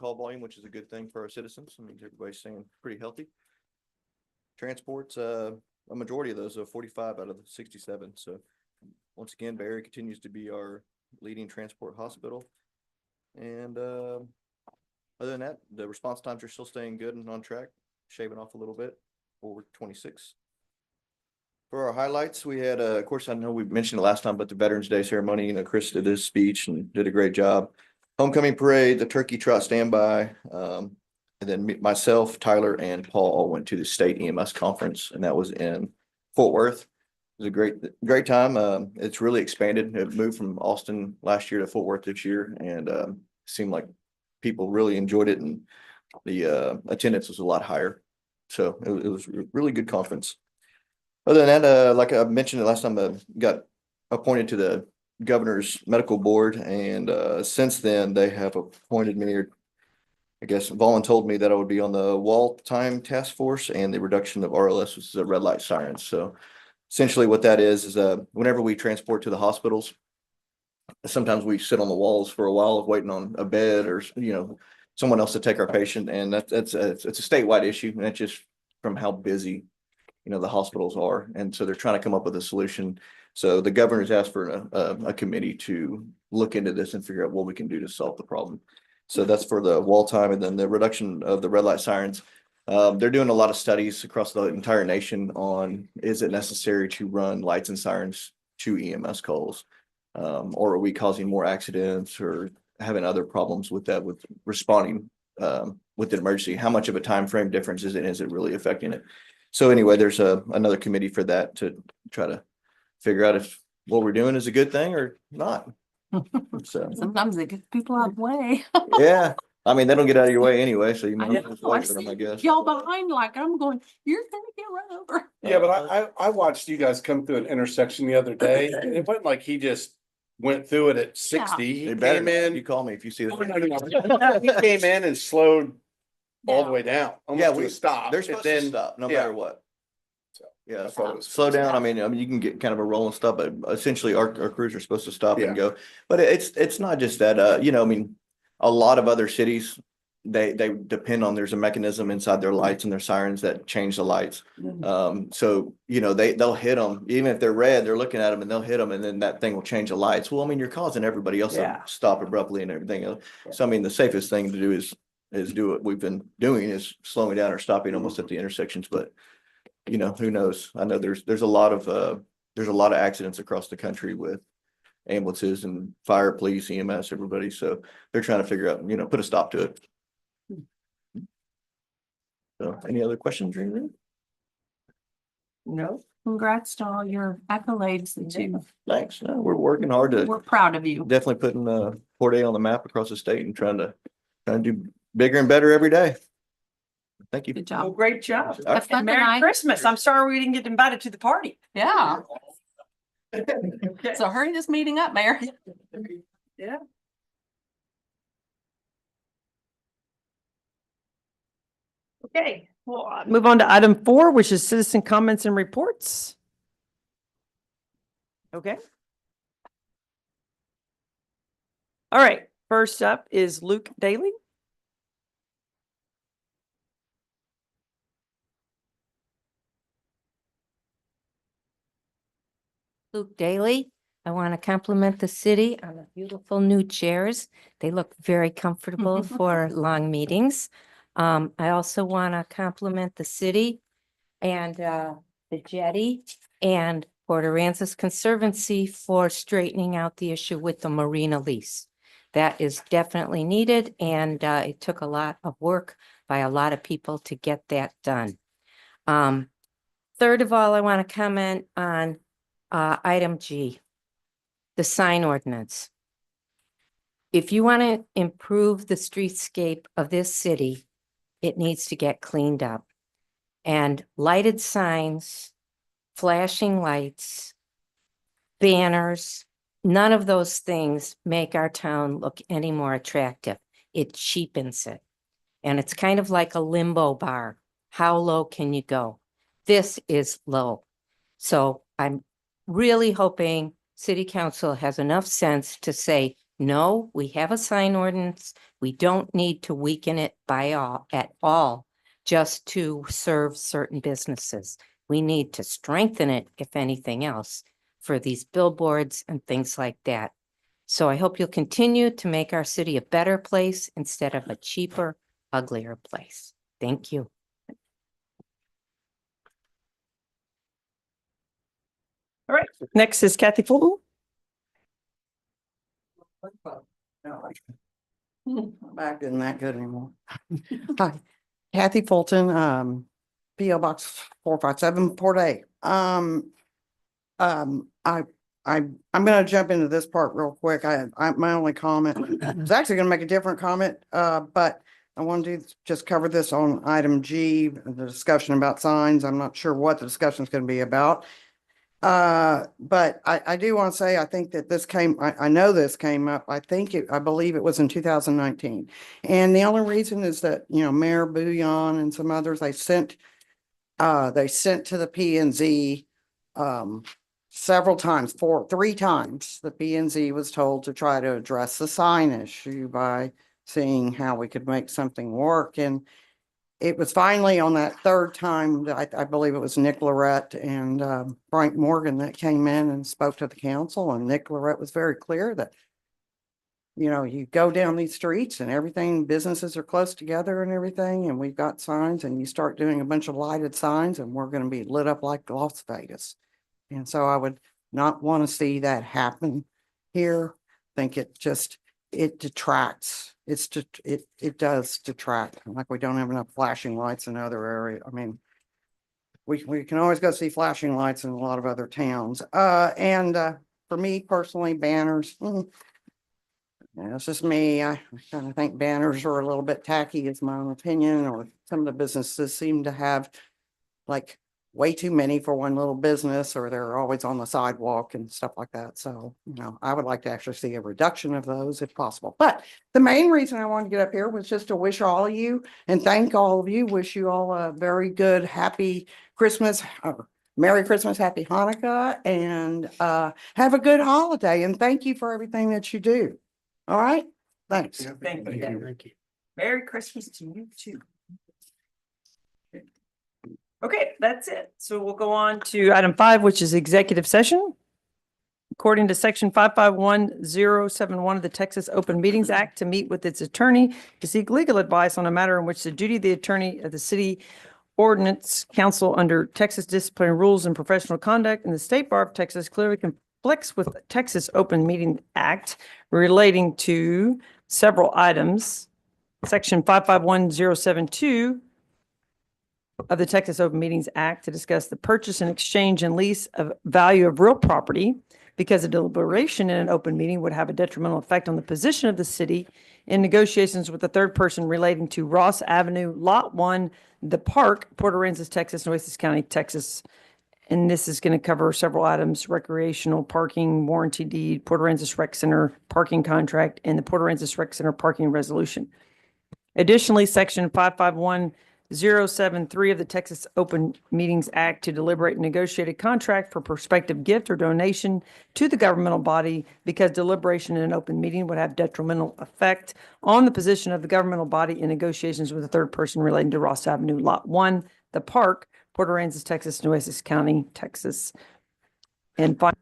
call volume, which is a good thing for our citizens. I mean, everybody's staying pretty healthy. Transports, a majority of those are 45 out of the 67. So once again, Bay Area continues to be our leading transport hospital. And other than that, the response times are still staying good and on track, shaving off a little bit over 26. For our highlights, we had, of course, I know we mentioned it last time, but the Veterans Day ceremony, Chris did his speech and did a great job. Homecoming parade, the turkey trot standby, and then myself, Tyler, and Paul all went to the state EMS conference, and that was in Fort Worth. It was a great time. It's really expanded. It moved from Austin last year to Fort Worth this year, and seemed like people really enjoyed it, and the attendance was a lot higher. So it was a really good conference. Other than that, like I mentioned the last time, I got appointed to the governor's medical board, and since then they have appointed me, or I guess voluntold me that I would be on the wall time task force and the reduction of RLS, which is a red light sirens. So essentially what that is whenever we transport to the hospitals, sometimes we sit on the walls for a while of waiting on a bed or, someone else to take our patient. And it's a statewide issue. And that's just from how busy, the hospitals are. And so they're trying to come up with a solution. So the governor's asked for a committee to look into this and figure out what we can do to solve the problem. So that's for the wall time, and then the reduction of the red light sirens. They're doing a lot of studies across the entire nation on, is it necessary to run lights and sirens to EMS calls? Or are we causing more accidents or having other problems with that, with responding with an emergency? How much of a time frame difference is it? Is it really affecting it? So anyway, there's another committee for that to try to figure out if what we're doing is a good thing or not. So Sometimes they get people out of the way. yeah, I mean, they don't get out of your way anyway, so you I might know, as well I wait for them, I see guess. y'all behind, like I'm going, you're gonna get run over. Yeah, but I watched you guys come through an intersection the other day, and it wasn't like he just went through it at 60. He They better came not. You in. call me if you see No, no, that. no. He came in and slowed all Yeah. the way down, Yeah, almost to we a stop. They're and supposed then- to stop no yeah. matter what. So, Yeah, I thought it was slow down. Yeah. I mean, you can get kind of a rolling stop, but essentially our crews are supposed to stop and Yeah. go. But it's not just that, I mean, a lot of other cities, they depend on, there's a mechanism inside their lights and their sirens that change the lights. So, they'll hit them, even if they're red, they're looking at them and they'll hit them, and then that thing will change the lights. Well, I mean, you're causing everybody else Yeah. to stop abruptly and everything else. So, I mean, the safest thing to do is do what we've been doing, is slowing down or stopping almost at the intersections. But who knows? I know there's a lot of accidents across the country with ambulances and fire, police, EMS, everybody. So they're trying to figure out, put a stop to it. So any other questions or anything? No. Congrats to all your accolades that you, Thanks. No, we're working hard to we're proud of you. definitely putting Port A on the map across the state and trying to do bigger and better every day. Thank you. Good Well, job. great job. All Have fun And Merry tonight. Christmas. I'm sorry we didn't get invited to the party. Yeah. So hurry this meeting up, Mayor. Yeah. Okay, well, move on to item 4, which is citizen comments and reports. Okay. All right, first up is Luke Daly. Luke Daly. I want to compliment the city on the beautiful new chairs. They look very comfortable for long meetings. I also want to compliment the city and the jetty and Port Aransas Conservancy for straightening out the issue with the marina lease. That is definitely needed, and it took a lot of work by a lot of people to get that done. Third of all, I want to comment on item G, the sign ordinance. If you want to improve the streetscape of this city, it needs to get cleaned up. And lighted signs, flashing lights, banners, none of those things make our town look any more attractive. It cheapens it. And it's kind of like a limbo bar. How low can you go? This is low. So I'm really hoping city council has enough sense to say, No, we have a sign ordinance. We don't need to weaken it at all, just to serve certain businesses. We need to strengthen it, if anything else, for these billboards and things like that. So I hope you'll continue to make our city a better place instead of a cheaper, uglier place. Thank you. Next is Kathy Fulton. Back isn't that good anymore. Hi, Kathy Fulton, P.O. Box 457, Port A. I'm gonna jump into this part real quick. My only comment, I was actually gonna make a different comment, but I wanted to just cover this on item G, the discussion about signs. I'm not sure what the discussion is gonna be about. But I do want to say, I think that I know this came up, I believe it was in 2019. And the only reason is that, Mayor Bouillon and some others, they sent to the P and Z, several times, three times. The P and Z was told to try to address the sign issue by seeing how we could make something work. And it was finally on that third time that I believe it was Nick Lorette and Frank Morgan that came in and spoke to the council, and Nick Lorette was very clear that, you go down these streets and everything, businesses are close together and everything, and we've got signs, and you start doing a bunch of lighted signs and we're going to be lit up like Las Vegas. And so I would not want to see that happen here. I think it detracts. It does detract, like we don't have enough flashing lights in other areas. I mean, we can always go see flashing lights in a lot of other towns. And for me personally, banners, it's just me. I kind of think banners are a little bit tacky, is my own opinion, or some of the businesses seem to have like way too many for one little business, or they're always on the sidewalk and stuff like that. So, I would like to actually see a reduction of those if possible. But the main reason I wanted to get up here was just to wish all of you and thank all of you, wish you all a very good, happy Christmas, Merry Christmas, Happy Hanukkah, and have a good holiday. And thank you for everything that you do. All right. Thanks. Thank you. Merry Christmas to you too. Okay, that's it. So we'll go on to item 5, which is executive session. According to section 551071 of the Texas Open Meetings Act, to meet with its attorney to seek legal advice on a matter in which the duty of the attorney of the city ordinance counsel under Texas disciplinary rules and professional conduct and the State Bar of Texas clearly conflicts with the Texas Open Meeting Act relating to several items. Section 551072 of the Texas Open Meetings Act to discuss the purchase and exchange and lease of value of real property, because a deliberation in an open meeting would have a detrimental effect on the position of the city in negotiations with a third person relating to Ross Avenue, Lot 1, The Park, Port Aransas, Texas, Nueces County, Texas. And this is going to cover several items: recreational parking, warranty deed, Port Aransas Rec Center parking contract, and the Port Aransas Rec Center parking resolution. Additionally, section 551073 of the Texas Open Meetings Act to deliberate and negotiate a contract for prospective gift or donation to the governmental body, because deliberation in an open meeting would have detrimental effect on the position of the governmental body in negotiations with a third person relating to Ross Avenue, Lot 1, The Park, Port Aransas, Texas, Nueces County, Texas. And finally,